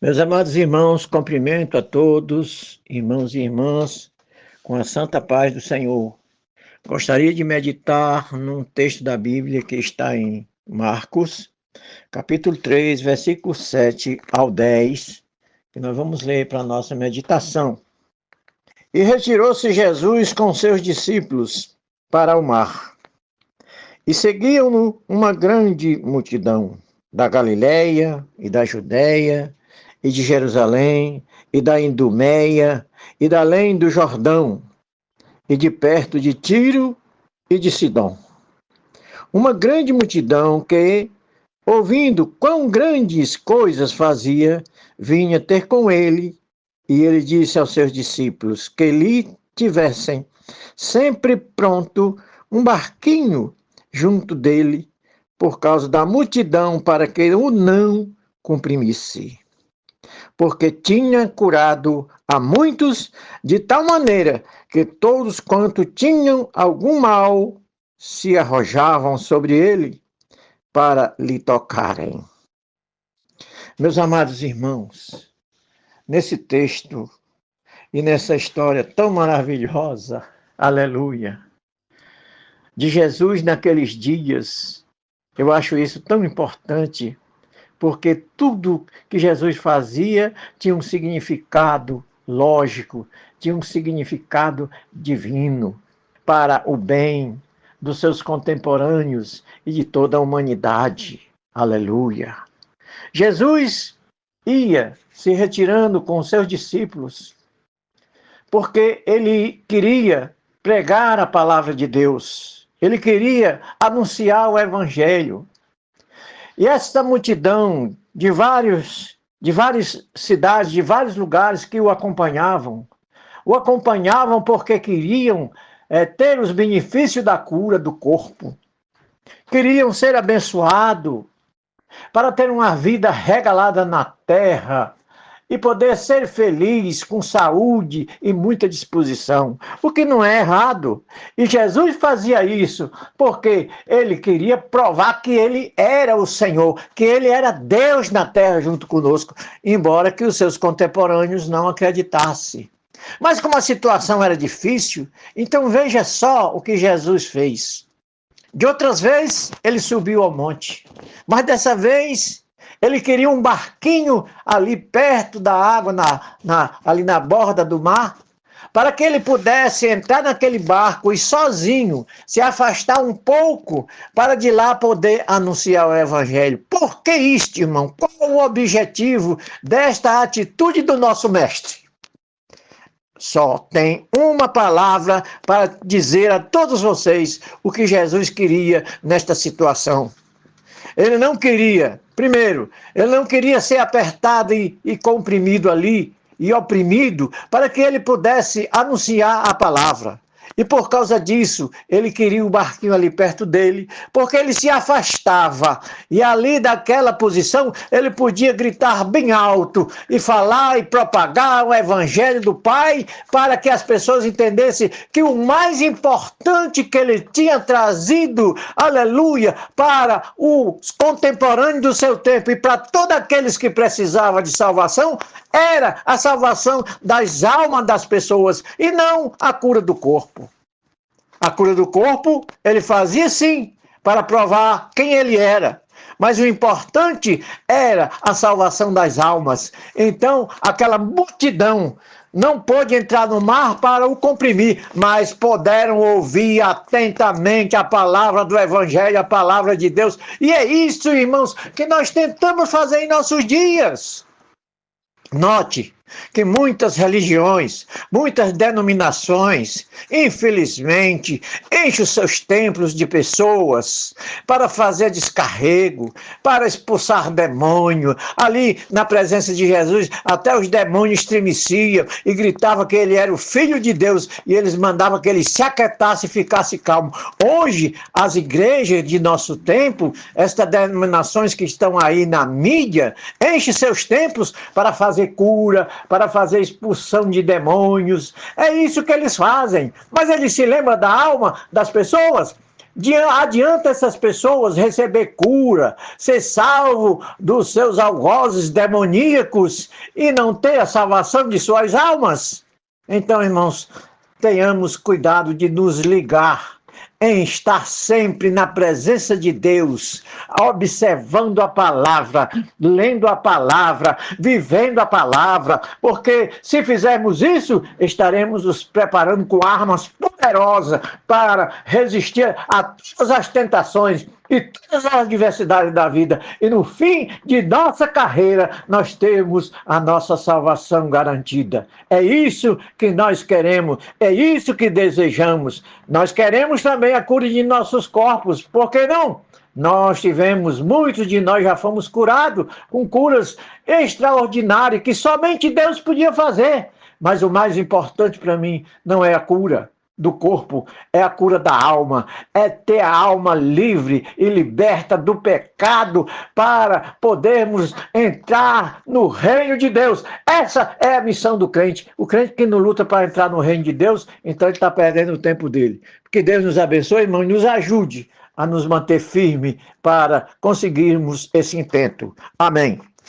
Meus amados irmãos, cumprimento a todos, irmãos e irmãs, com a santa paz do Senhor. Gostaria de meditar num texto da Bíblia que está em Marcos, capítulo 3, versículo 7 ao 10, que nós vamos ler para a nossa meditação. E retirou-se Jesus com seus discípulos para o mar, e seguiam-no uma grande multidão, da Galiléia e da Judéia, e de Jerusalém, e da Idumeia, e da além do Jordão, e de perto de Tiro e de Sidom. Uma grande multidão que, ouvindo quão grandes coisas fazia, vinha ter com ele, e ele disse aos seus discípulos que lhe tivessem sempre pronto um barquinho junto dele, por causa da multidão, para que o não comprimisse. Porque tinha curado a muitos, de tal maneira que todos quanto tinham algum mal se arrojavam sobre ele para lhe tocarem. Meus amados irmãos, nesse texto e nessa história tão maravilhosa, aleluia, de Jesus naqueles dias, eu acho isso tão importante, porque tudo que Jesus fazia tinha um significado lógico, tinha um significado divino para o bem dos seus contemporâneos e de toda a humanidade. Aleluia! Jesus ia se retirando com seus discípulos, porque ele queria pregar a palavra de Deus, ele queria anunciar o evangelho. E esta multidão de várias cidades, de vários lugares que o acompanhavam porque queriam ter os benefícios da cura do corpo, queriam ser abençoados para ter uma vida regalada na terra e poder ser feliz, com saúde e muita disposição, o que não é errado. E Jesus fazia isso porque ele queria provar que ele era o Senhor, que ele era Deus na terra junto conosco, embora que os seus contemporâneos não acreditassem. Mas como a situação era difícil, então veja só o que Jesus fez. De outras vezes, ele subiu ao monte, mas dessa vez ele queria um barquinho ali perto da água, ali na borda do mar, para que ele pudesse entrar naquele barco e sozinho se afastar um pouco para de lá poder anunciar o evangelho. Por que isto, irmão? Qual o objetivo desta atitude do nosso mestre? Só tem uma palavra para dizer a todos vocês o que Jesus queria nesta situação. Ele não queria, primeiro, ele não queria ser apertado e comprimido ali, e oprimido, para que ele pudesse anunciar a palavra. E por causa disso, ele queria o barquinho ali perto dele, porque ele se afastava. E ali daquela posição, ele podia gritar bem alto e falar e propagar o evangelho do Pai, para que as pessoas entendessem que o mais importante que ele tinha trazido, aleluia, para os contemporâneos do seu tempo e para todos aqueles que precisavam de salvação, era a salvação das almas das pessoas e não a cura do corpo. A cura do corpo ele fazia sim para provar quem ele era, mas o importante era a salvação das almas. Então aquela multidão não pôde entrar no mar para o comprimir, mas puderam ouvir atentamente a palavra do Evangelho, a palavra de Deus. E é isso, irmãos, que nós tentamos fazer em nossos dias. Note que muitas religiões, muitas denominações, infelizmente, enchem os seus templos de pessoas para fazer descarrego, para expulsar demônio. Ali, na presença de Jesus, até os demônios estremeciam e gritavam que ele era o Filho de Deus e eles mandavam que ele se aquietasse e ficasse calmo. Hoje, as igrejas de nosso tempo, estas denominações que estão aí na mídia, enchem seus templos para fazer cura, para fazer expulsão de demônios. É isso que eles fazem. Mas eles se lembram da alma das pessoas? Adianta essas pessoas receber cura, ser salvo dos seus algozes demoníacos e não ter a salvação de suas almas? Então, irmãos, tenhamos cuidado de nos ligar em estar sempre na presença de Deus, observando a palavra, lendo a palavra, vivendo a palavra, porque se fizermos isso, estaremos nos preparando com armas poderosas para resistir a todas as tentações e todas as adversidades da vida. E no fim de nossa carreira, nós temos a nossa salvação garantida. É isso que nós queremos, é isso que desejamos. Nós queremos também a cura de nossos corpos, por que não? Muitos de nós já fomos curados com curas extraordinárias que somente Deus podia fazer. Mas o mais importante para mim não é a cura do corpo, é a cura da alma, é ter a alma livre e liberta do pecado para podermos entrar no reino de Deus. Essa é a missão do crente. O crente que não luta para entrar no reino de Deus, então ele está perdendo o tempo dele. Que Deus nos abençoe, irmão, e nos ajude a nos manter firme para conseguirmos esse intento. Amém.